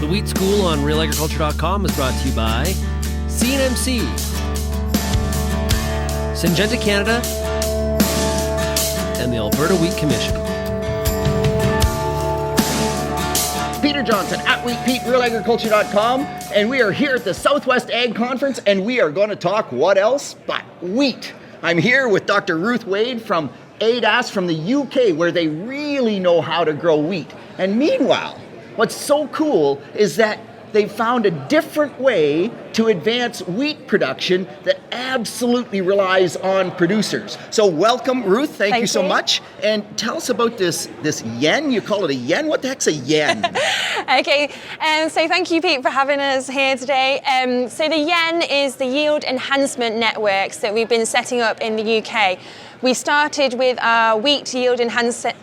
The Wheat School on RealAgriculture.com is brought to you by CNMC, Syngenta Canada, and the Alberta Wheat Commission. Peter Johnson at Wheat Pete, RealAgriculture.com, and we are here at the Southwest Ag Conference, and we are going to talk what else but wheat. I'm here with Dr. Ruth Wade from ADAS from the UK, where they really know how to grow wheat. And meanwhile, what's so cool is that they found a different way to advance wheat production that absolutely relies on producers. So welcome, Ruth. Thank you so much. And tell us about this yen. You call it a yen? What the heck's a yen? Okay, so thank you, Pete, for having us here today. So the yen is the yield enhancement networks that we've been setting up in the UK. We started with our wheat yield enhancement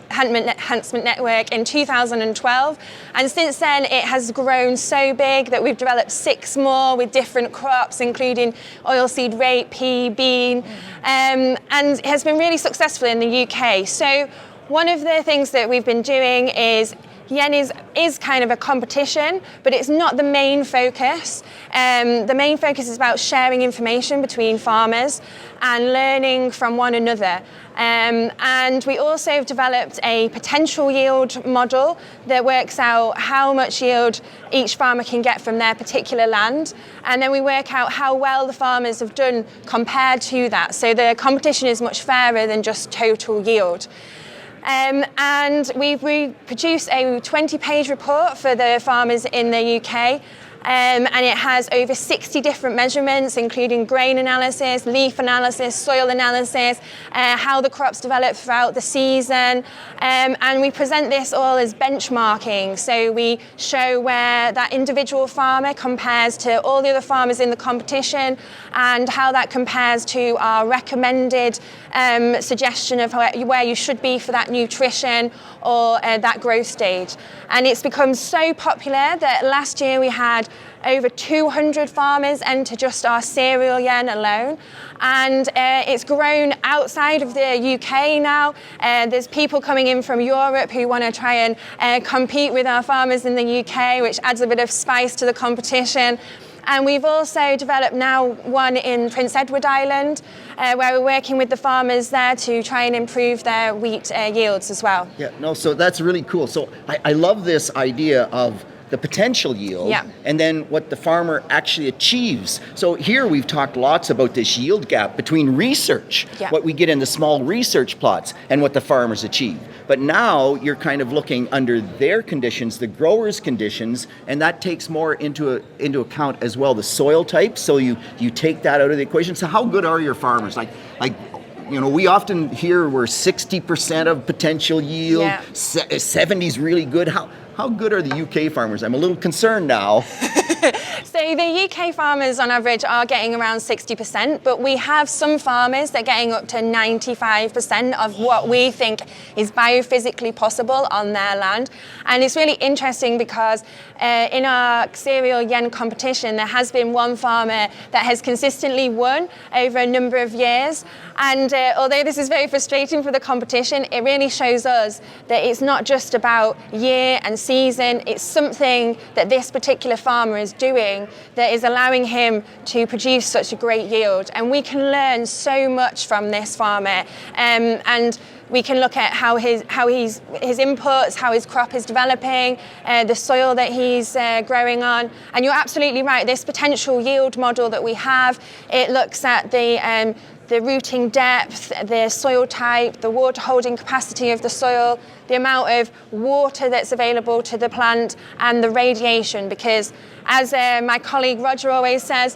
network in 2012, and since then it has grown so big that we've developed 6 more with different crops, including oilseed rape, pea, bean, and it has been really successful in the UK. So one of the things that we've been doing is yen is kind of a competition, but it's not the main focus. The main focus is about sharing information between farmers and learning from one another. And we also have developed a potential yield model that works out how much yield each farmer can get from their particular land. And then we work out how well the farmers have done compared to that. So the competition is much fairer than just total yield. And we produced a 20-page report for the farmers in the UK, and it has over 60 different measurements, including grain analysis, leaf analysis, soil analysis, how the crops develop throughout the season, and we present this all as benchmarking. So we show where that individual farmer compares to all the other farmers in the competition and how that compares to our recommended suggestion of where you should be for that nutrition or that growth stage. And it's become so popular that last year we had over 200 farmers enter just our cereal yen alone, and it's grown outside of the UK now. There's people coming in from Europe who want to try and compete with our farmers in the UK, which adds a bit of spice to the competition. And we've also developed now one in Prince Edward Island, where we're working with the farmers there to try and improve their wheat yields as well. Yeah, no, so that's really cool. So I love this idea of the potential yield, and then what the farmer actually achieves. So here we've talked lots about this yield gap between research, what we get in the small research plots, and what the farmers achieve. But now you're kind of looking under their conditions, the growers' conditions, and that takes more into account as well the soil type. So you take that out of the equation. So how good are your farmers? Like you know, we often hear we're 60% of potential yield, 70's really good. How good are the UK farmers? I'm a little concerned now. So the UK farmers on average are getting around 60%, but we have some farmers that are getting up to 95% of what we think is biophysically possible on their land. And it's really interesting because in our cereal yen competition, there has been one farmer that has consistently won over a number of years. And although this is very frustrating for the competition, it really shows us that it's not just about year and season, it's something that this particular farmer is doing that is allowing him to produce such a great yield. And we can learn so much from this farmer, and we can look at how his inputs, how his crop is developing, the soil that he's growing on. And you're absolutely right, this potential yield model that we have, it looks at the rooting depth, the soil type, the water holding capacity of the soil, the amount of water that's available to the plant, and the radiation, because as my colleague Roger always says,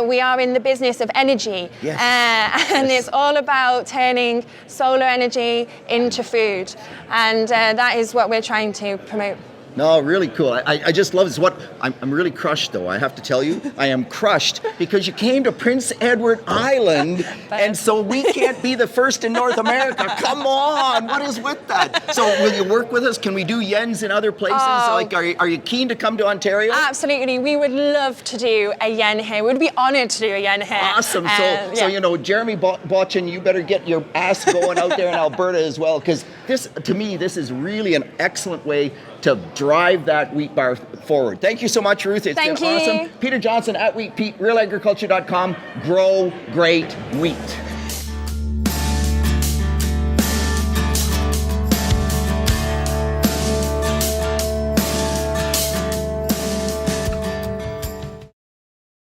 we are in the business of energy. And it's all about turning solar energy into food. And that is what we're trying to promote. No, really cool. I just love this. I'm really crushed, though. I have to tell you, I am crushed because you came to Prince Edward Island, and so we can't be the first in North America. Come on, what is with that? So will you work with us? Can we do yens in other places? Like, are you keen to come to Ontario? Absolutely. We would love to do a yen here. We'd be honored to do a yen here. Awesome. So you know, Jeremy Botchin, you better get your ass going out there in Alberta as well, because this, to me, this is really an excellent way to drive that wheat bar forward. Thank you so much, Ruth. It's been awesome. Peter Johnson at Wheat Pete, RealAgriculture.com. Grow great wheat.